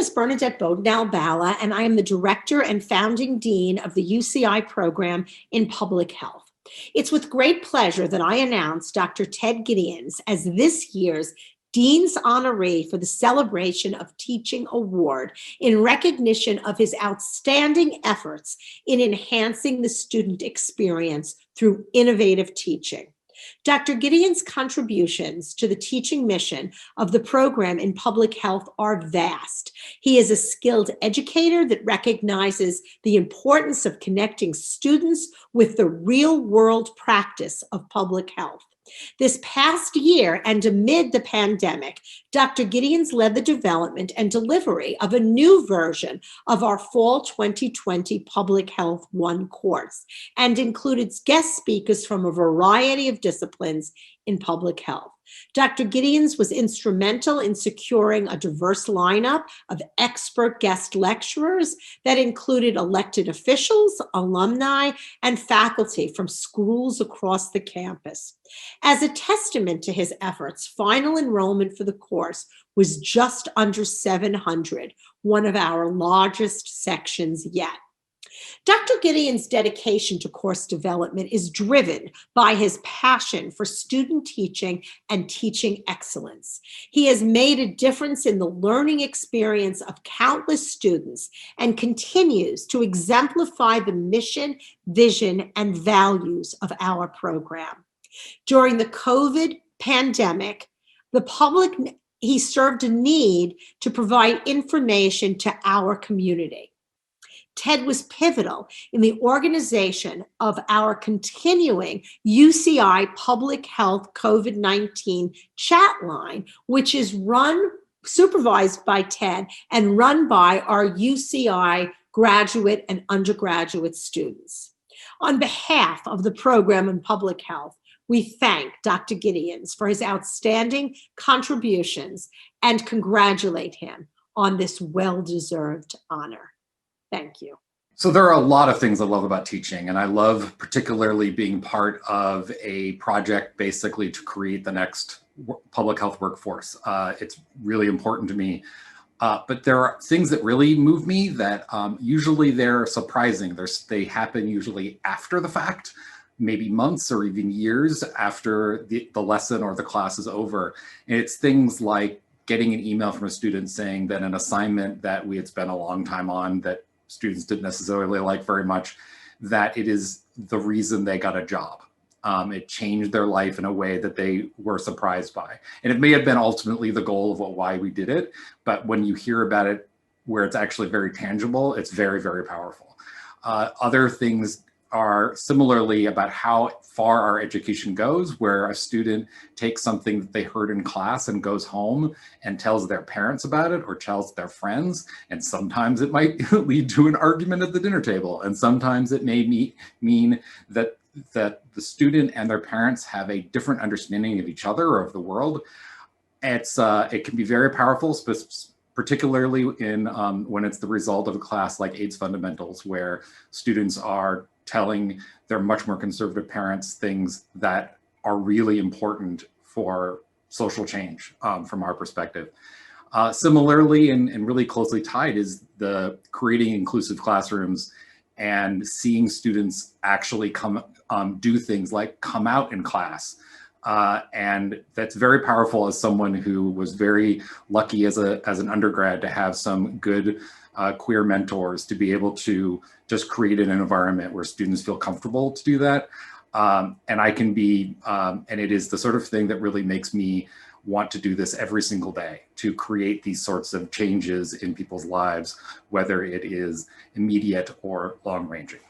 is Bernadette Bodenal-Bala, and I am the Director and Founding Dean of the UCI program in Public Health. It's with great pleasure that I announce Dr. Ted Gideonse as this year's Dean's Honoree for the Celebration of Teaching Award in recognition of his outstanding efforts in enhancing the student experience through innovative teaching. Dr. Gideonse's contributions to the teaching mission of the program in public health are vast. He is a skilled educator that recognizes the importance of connecting students with the real-world practice of public health. This past year, and amid the pandemic, Dr. Gideonse led the development and delivery of a new version of our Fall 2020 Public Health 1 course, and included guest speakers from a variety of disciplines in public health. Dr. Gideonse was instrumental in securing a diverse lineup of expert guest lecturers that included elected officials, alumni, and faculty from schools across the campus. As a testament to his efforts, final enrollment for the course was just under 700, one of our largest sections yet. Dr. Gideonse's dedication to course development is driven by his passion for student teaching and teaching excellence. He has made a difference in the learning experience of countless students and continues to exemplify the mission, vision, and values of our program. During the COVID pandemic, he served a need to provide information to our community. Ted was pivotal in the organization of our continuing UCI Public Health COVID-19 chat line, which is supervised by Ted and run by our UCI graduate and undergraduate students. On behalf of the program in public health, we thank Dr. Gideonse for his outstanding contributions and congratulate him on this well-deserved honor. Thank you. So there are a lot of things I love about teaching, and I love particularly being part of a project basically to create the next public health workforce. It's really important to me. But there are things that really move me that usually they're surprising. They happen usually after the fact, maybe months or even years after the lesson or the class is over. And it's things like getting an email from a student saying that an assignment that we had spent a long time on that students didn't necessarily like very much, that it is the reason they got a job. It changed their life in a way that they were surprised by. And it may have been ultimately the goal of why we did it, but when you hear about it where it's actually very tangible, it's very, very powerful. Other things are similarly about how far our education goes, where a student takes something that they heard in class and goes home and tells their parents about it or tells their friends. And sometimes it might lead to an argument at the dinner table. And sometimes it may mean that the student and their parents have a different understanding of each other or of the world. It can be very powerful, particularly when it's the result of a class like AIDS Fundamentals, where students are telling their much more conservative parents things that are really important for social change from our perspective. Similarly, and really closely tied, is the creating inclusive classrooms and seeing students actually do things like come out in class. And that's very powerful as someone who was very lucky as an undergrad to have some good queer mentors to be able to just create an environment where students feel comfortable to do that. And I can be, and it is the sort of thing that really makes me want to do this every single day, to create these sorts of changes in people's lives, whether it is immediate or long-ranging.